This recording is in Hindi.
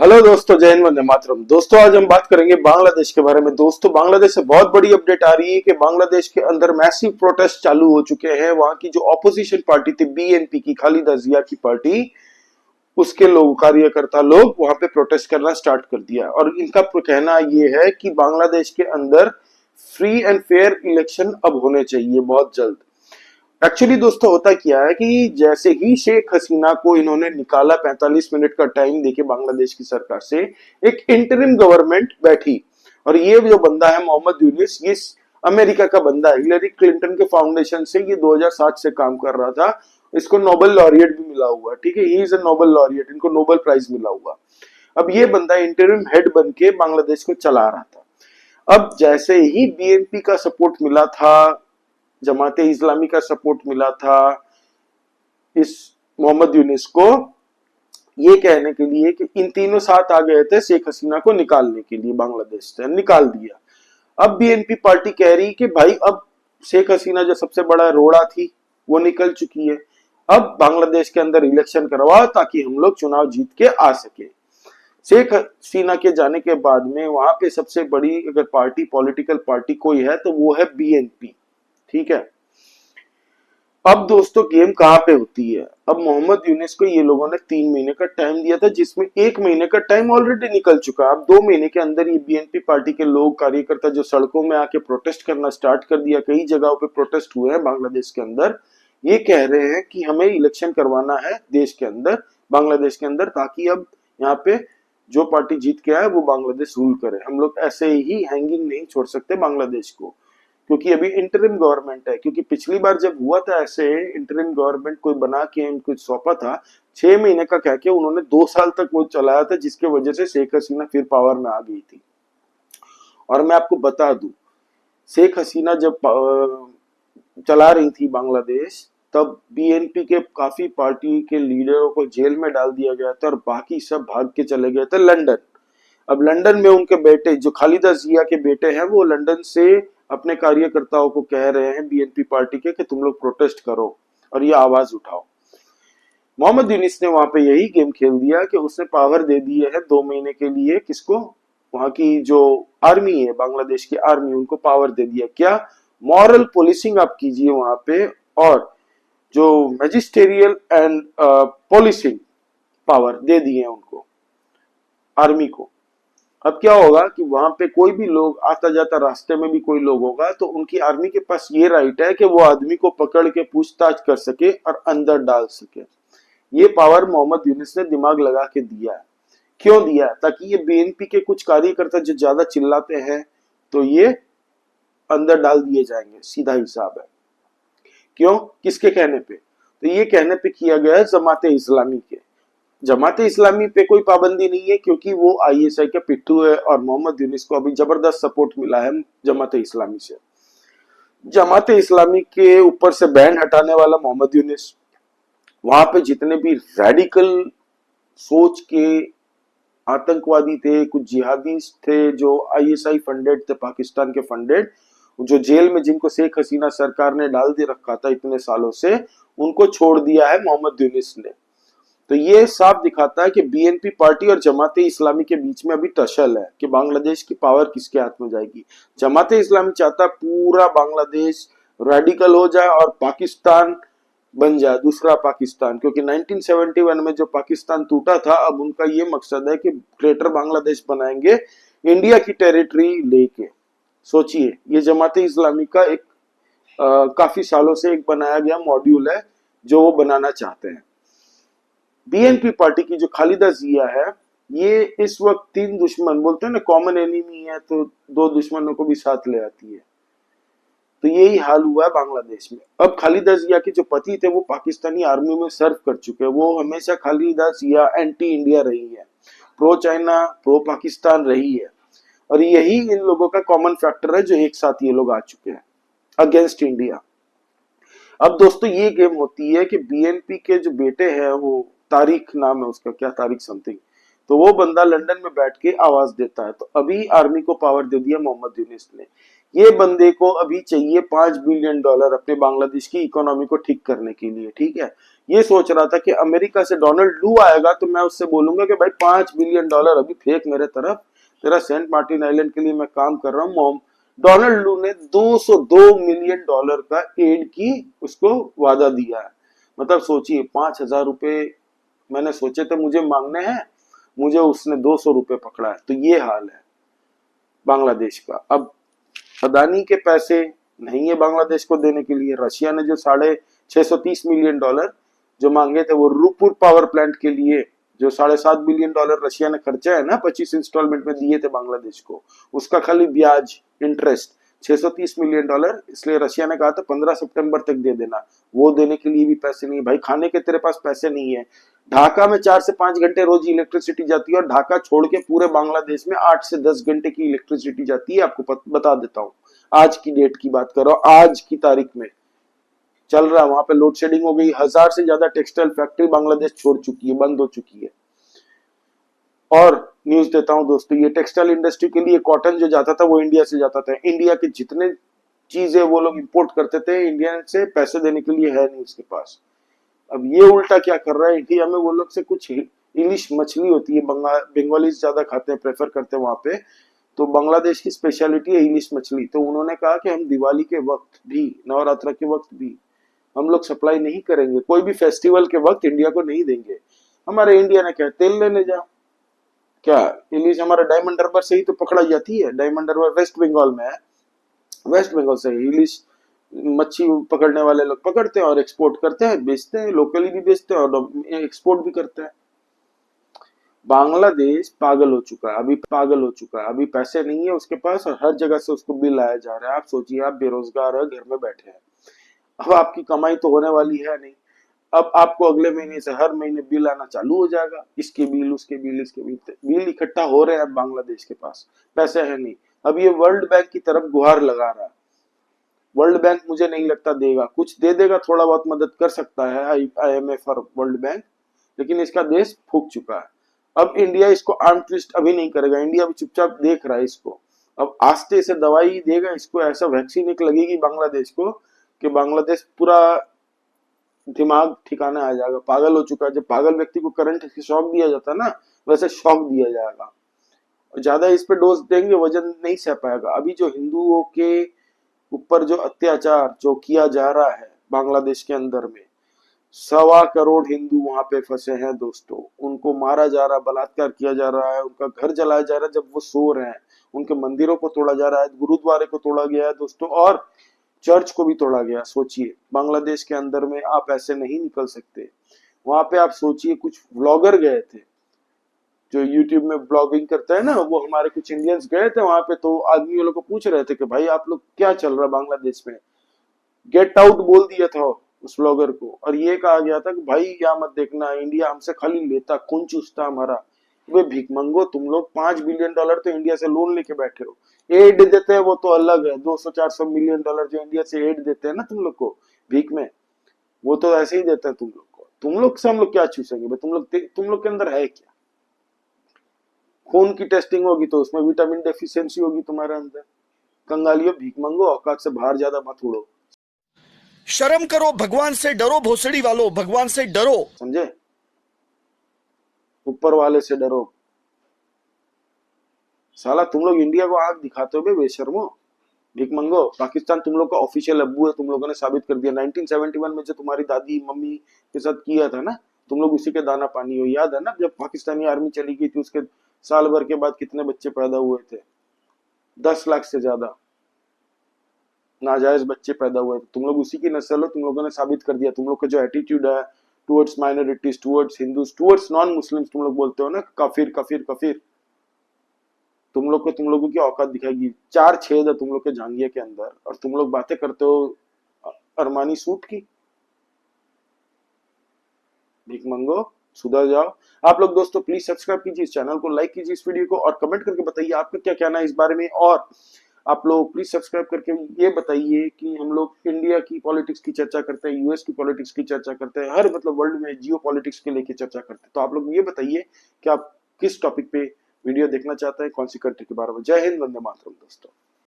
हेलो दोस्तों, जय हिंद, वंदे मातरम। दोस्तों आज हम बात करेंगे बांग्लादेश के बारे में। दोस्तों बांग्लादेश से बहुत बड़ी अपडेट आ रही है कि बांग्लादेश के अंदर मैसिव प्रोटेस्ट चालू हो चुके हैं। वहां की जो ऑपोजिशन पार्टी थी बीएनपी की, खालिदा जिया की पार्टी, उसके लोग, कार्यकर्ता लोग वहां पे प्रोटेस्ट करना स्टार्ट कर दिया। और इनका कहना ये है कि बांग्लादेश के अंदर फ्री एंड फेयर इलेक्शन अब होने चाहिए बहुत जल्द। एक्चुअली दोस्तों होता क्या है कि जैसे ही शेख हसीना को इन्होंने निकाला 45 मिनट का टाइम देके बांग्लादेश की सरकार से, एक इंटरिम गवर्नमेंट बैठी। और ये जो बंदा है मोहम्मद यूनिस, ये अमेरिका का बंदा है। हिलरी क्लिंटन के फाउंडेशन से ये 2007 से काम कर रहा था। इसको नोबेल लॉरिएट भी मिला हुआ, ठीक है, he is a Nobel laureate, इनको नोबेल प्राइज मिला हुआ। अब ये बंदा इंटरिम हेड बन के बांग्लादेश को चला रहा था। अब जैसे ही बीएनपी का सपोर्ट मिला था, जमाते इस्लामी का सपोर्ट मिला था इस मोहम्मद यूनिस को, ये कहने के लिए कि इन तीनों साथ आ गए थे शेख हसीना को निकालने के लिए, बांग्लादेश से निकाल दिया। अब बीएनपी पार्टी कह रही कि भाई अब शेख हसीना जो सबसे बड़ा रोड़ा थी वो निकल चुकी है, अब बांग्लादेश के अंदर इलेक्शन करवाओ ताकि हम लोग चुनाव जीत के आ सके। शेख हसीना के जाने के बाद में वहां पे सबसे बड़ी अगर पार्टी, पॉलिटिकल पार्टी कोई है तो वो है बीएनपी, ठीक है। अब दोस्तों गेम कहां पे होती है, अब मोहम्मद यूनिस को ये लोगों ने 3 महीने का टाइम दिया था, जिसमें 1 महीने का टाइम ऑलरेडी निकल चुका। अब 2 महीने के अंदर ये बीएनपी पार्टी के लोग, कार्यकर्ता जो सड़कों में आके प्रोटेस्ट करना स्टार्ट कर दिया, कई जगहों पे प्रोटेस्ट हुए हैं बांग्लादेश के अंदर। ये कह रहे हैं कि हमें इलेक्शन करवाना है देश के अंदर, बांग्लादेश के अंदर, ताकि अब यहाँ पे जो पार्टी जीत के आए वो बांग्लादेश रूल करे। हम लोग ऐसे ही हैंगिंग नहीं छोड़ सकते बांग्लादेश को, क्योंकि अभी इंटरिम गवर्नमेंट है। क्योंकि पिछली बार जब हुआ था ऐसे इंटरिम गवर्नमेंट कोई बना के इनको सौंपा था, 6 महीने का कह के उन्होंने 2 साल तक वो चलाया था, जिसके वजह से शेख हसीना फिर पावर में आ गई थी। और मैं आपको बता दूं, शेख हसीना जब चला रही थी बांग्लादेश, तब बीएनपी के काफी पार्टी के लीडरों को जेल में डाल दिया गया था और बाकी सब भाग के चले गए थे लंदन। अब लंदन में उनके बेटे, जो खालिदा जिया के बेटे हैं, वो लंदन से अपने कार्यकर्ताओं को कह रहे हैं बीएनपी पार्टी के कि तुम लोग प्रोटेस्ट करो और ये आवाज उठाओ। मोहम्मद यूनिस ने वहां पे यही गेम खेल दिया कि उसने पावर दे दी है 2 महीने के लिए, किसको, वहां की जो आर्मी है, बांग्लादेश की आर्मी, उनको पावर दे दिया। क्या, मॉरल पुलिसिंग आप कीजिए वहां पे, और जो मैजिस्टेरियल एंड पुलिसिंग पावर दे दिए उनको, आर्मी को। अब क्या होगा कि वहां पे कोई भी लोग आता जाता, रास्ते में भी कोई लोग होगा, तो उनकी आर्मी के पास ये राइट है कि वो आदमी को पकड़ के पूछताछ कर सके और अंदर डाल सके। ये पावर मोहम्मद यूनिस ने दिमाग लगा के दिया है। क्यों दिया है? ताकि ये बीएनपी के कुछ कार्यकर्ता जो ज्यादा चिल्लाते हैं तो ये अंदर डाल दिए जाएंगे, सीधा हिसाब है। क्यों, किसके कहने पे? तो ये कहने पे किया गया है जमाते इस्लामी के। जमाते इस्लामी पे कोई पाबंदी नहीं है, क्योंकि वो आईएसआई के पिट्ठू है और मोहम्मद यूनिस को अभी जबरदस्त सपोर्ट मिला है जमाते इस्लामी से। जमाते इस्लामी के ऊपर से बैन हटाने वाला मोहम्मद यूनिस, वहां पे जितने भी रेडिकल सोच के आतंकवादी थे, कुछ जिहादी थे जो आईएसआई फंडेड थे, पाकिस्तान के फंडेड, जो जेल में जिनको शेख हसीना सरकार ने डाल दे रखा था इतने सालों से, उनको छोड़ दिया है मोहम्मद यूनिस ने। तो ये साफ दिखाता है कि बीएनपी पार्टी और जमाते इस्लामी के बीच में अभी टसल है कि बांग्लादेश की पावर किसके हाथ में जाएगी। जमाते इस्लामी चाहता है पूरा बांग्लादेश रेडिकल हो जाए और पाकिस्तान बन जाए, दूसरा पाकिस्तान, क्योंकि 1971 में जो पाकिस्तान टूटा था, अब उनका ये मकसद है कि ग्रेटर बांग्लादेश बनाएंगे इंडिया की टेरिटरी लेके। सोचिए, ये जमाते इस्लामी का एक काफी सालों से एक बनाया गया मॉड्यूल है जो वो बनाना चाहते हैं। बीएनपी पार्टी की जो खालिदा जिया है, ये इस वक्त 3 दुश्मन, बोलते हैं ना कॉमन एनिमी है, तो 2 दुश्मनों को भी साथ ले आती है। तो यही हाल हुआ है बांग्लादेश में। अब खालिदा जिया के जो पति थे वो पाकिस्तानी आर्मी में सर्व कर चुके हैं। वो हमेशा खालिदा जिया एंटी इंडिया रही है, प्रो चाइना, प्रो पाकिस्तान रही है, और यही इन लोगों का कॉमन फैक्टर है जो एक साथ ये लोग आ चुके हैं अगेंस्ट इंडिया। अब दोस्तों ये गेम होती है कि बीएनपी के जो बेटे हैं, वो तारिक नाम है उसका, क्या तारिक समथिंग, तो वो बंदा लंदन में बैठ के आवाज देता है। तो अभी आर्मी को पावर दे दिया मोहम्मद यूनिस ने ये बंदे को अभी चाहिए $5 बिलियन अपने बांग्लादेश की इकोनॉमी को ठीक करने के लिए, ठीक है। ये सोच रहा था कि अमेरिका से डोनाल्ड लू आएगा तो मैं उससे बोलूंगा कि भाई $5 बिलियन अभी फेंक मेरे तरफ, तेरा सेंट मार्टिन आइलैंड के लिए मैं काम कर रहा हूँ। डोनाल्ड लू ने $202 मिलियन का एड की उसको वादा दिया है। मतलब सोचिए, 5,000 रुपए मैंने सोचे थे मुझे मांगने हैं, मुझे उसने $200 पकड़ा है। तो ये हाल है बांग्लादेश का। अब अदानी के पैसे नहीं है बांग्लादेश को देने के लिए। रशिया ने जो $630 मिलियन जो मांगे थे वो रूपपुर पावर प्लांट के लिए, जो $7.5 बिलियन रशिया ने खर्चा है ना 25 इंस्टॉलमेंट में दिए थे बांग्लादेश को, उसका खाली ब्याज इंटरेस्ट $630 मिलियन। इसलिए रशिया ने कहा था 15 सितंबर तक दे देना। वो देने के लिए भी पैसे नहीं है भाई, खाने के तेरे पास पैसे नहीं है। ढाका में 4 से 5 घंटे रोज इलेक्ट्रिसिटी जाती है, और ढाका छोड़ के पूरे बांग्लादेश में 8 से 10 घंटे की इलेक्ट्रिसिटी जाती है। आपको बता देता हूँ, आज की डेट की बात कर रहा हूँ, आज की तारीख में चल रहा है। वहां पे लोड शेडिंग हो गई। 1000 से ज्यादा टेक्सटाइल फैक्ट्री बांग्लादेश छोड़ चुकी है, बंद हो चुकी है। और न्यूज देता हूं दोस्तों, ये टेक्सटाइल इंडस्ट्री के लिए कॉटन जो जाता था वो इंडिया से जाता था। इंडिया के जितने चीजें वो लोग इंपोर्ट करते थे, इंडिया से पैसे देने के लिए है नहीं उसके पास। अब ये उल्टा क्या कर रहा है, इंडिया में वो लोग से कुछ इलिश मछली होती है, बंगालीज ज्यादा खाते हैं, प्रेफर करते हैं वहां पे। तो बांग्लादेश की स्पेशलिटी है इलिश मछली। तो उन्होंने कहा कि हम दिवाली के वक्त भी, नवरात्र के वक्त भी हम लोग सप्लाई नहीं करेंगे, कोई भी फेस्टिवल के वक्त इंडिया को नहीं देंगे। हमारे इंडिया ने कहा तेल लेने जा। क्या इलिश हमारा डायमंड हार्बर से ही तो पकड़ा जाती है। डायमंड हार्बर वेस्ट बंगाल में है, वेस्ट बंगाल से इलिश मच्छी पकड़ने वाले लोग पकड़ते हैं और एक्सपोर्ट करते हैं, बेचते हैं, लोकली भी बेचते हैं और एक्सपोर्ट भी करते हैं। बांग्लादेश पागल हो चुका है, अभी पागल हो चुका है। अभी पैसे नहीं है उसके पास और हर जगह से उसको बिल आया जा रहा है। आप सोचिए, आप बेरोजगार है, घर में बैठे हैं, अब आपकी कमाई तो होने वाली है नहीं। अब आपको अगले महीने से हर महीने बिल आना चालू हो जाएगा, इसके बिल, उसके बिल, इसके बिल। बिल इकट्ठा हो रहे हैं बांग्लादेश के पास, पैसे है नहीं। अब ये वर्ल्ड बैंक की तरफ गुहार लगा रहा है। वर्ल्ड बैंक मुझे नहीं लगता देगा, कुछ दे देगा, थोड़ा बहुत मदद कर सकता है IMF और वर्ल्ड बैंक, लेकिन इसका देश फूक चुका है। अब इंडिया इसको आर्म ट्विस्ट अभी नहीं करेगा, इंडिया भी चुपचाप देख रहा है इसको। अब आस्ते से दवाई देगा इसको, ऐसा वैक्सीन एक लगेगी बांग्लादेश को कि बांग्लादेश पूरा दिमाग ठिकाने आ जाएगा। पागल हो चुका है। जब पागल व्यक्ति को करंट शॉक दिया जाता है ना, वैसे शॉक दिया जाएगा। ज्यादा इस पे डोज देंगे वजन नहीं सह पाएगा। अभी जो हिंदुओं के ऊपर जो अत्याचार जो किया जा रहा है बांग्लादेश के अंदर में, 1.25 करोड़ हिंदू वहां पे फंसे हैं दोस्तों। उनको मारा जा रहा है, बलात्कार किया जा रहा है, उनका घर जलाया जा रहा है जब वो सो रहे हैं, उनके मंदिरों को तोड़ा जा रहा है, गुरुद्वारे को तोड़ा गया है दोस्तों, और चर्च को भी तोड़ा गया। सोचिए, बांग्लादेश के अंदर में आप ऐसे नहीं निकल सकते। वहां पे आप सोचिए, कुछ व्लॉगर गए थे जो यूट्यूब में ब्लॉगिंग करते हैं ना, वो हमारे कुछ इंडियंस गए थे वहां पे। तो आदमी वालों को पूछ रहे थे कि भाई आप लोग क्या चल रहा है बांग्लादेश में, गेट आउट बोल दिया था उस ब्लॉगर को। और ये कहा गया था कि भाई यहाँ मत देखना, इंडिया हमसे खाली लेता, खून चूसता हमारा। वे भीख मंगो, तुम लोग $5 बिलियन तो इंडिया से लोन लेके बैठे हो। एड देते हैं वो तो अलग है, 200-400 मिलियन डॉलर जो इंडिया से एड देते हैं ना तुम लोग को भीख में, वो तो ऐसे ही देते हैं तुम लोग को। तुम लोग से हम लोग क्या चूसेंगे? तुम लोग के अंदर है क्या? खून की टेस्टिंग होगी तो उसमें विटामिन डेफिशिएंसी होगी तुम्हारे अंदर। कंगालियों, भीख मंगो, औकात से बाहर ज्यादा मत उड़ो। शर्म करो, भगवान से डरो, भोसड़ी वालों, भगवान से डरो, समझे? ऊपर वाले से डरो। साला तुम लोग इंडिया को आग दिखाते हो बे बेशर्मो, भीख मंगो। पाकिस्तान तुम लोग का ऑफिशियल अब्बू है, तुम लोगों ने साबित कर दिया। 1971 में जो तुम्हारी दादी मम्मी के साथ किया था ना, तुम लोग उसी के दाना पानी हो। याद है ना, जब पाकिस्तानी आर्मी चली गई थी उसके साल भर के बाद कितने बच्चे पैदा हुए थे? 10 लाख से ज्यादा नाजायज बच्चे पैदा हुए थे। तुम लोग उसी की नस्ल हो, तुम लोगों ने साबित कर दिया। तुम लोग का जो एटीट्यूड है towards minorities, towards Hindus, towards non Muslims, तुम लोग बोलते हो ना काफिर काफिर काफिर, तुम लोगों की औकात दिखाएगी। 4 छेद है तुम लोग के जांघिया के अंदर, और तुम लोग बातें करते हो अरमानी सूट की। भीख मंगो, सुधर जाओ। आप लोग दोस्तों प्लीज सब्सक्राइब कीजिए इस चैनल को, लाइक कीजिए इस वीडियो को, और कमेंट करके बताइए आपका क्या कहना है इस बारे में। और आप लोग प्लीज सब्सक्राइब करके ये बताइए कि हम लोग इंडिया की पॉलिटिक्स की चर्चा करते हैं, यूएस की पॉलिटिक्स की चर्चा करते हैं, हर मतलब वर्ल्ड में जियो पॉलिटिक्स के लेके चर्चा करते हैं। तो आप लोग ये बताइए कि आप किस टॉपिक पे वीडियो देखना चाहते हैं, कौन सी कंट्री के बारे में। जय हिंद, वंदे मातरम दोस्तों।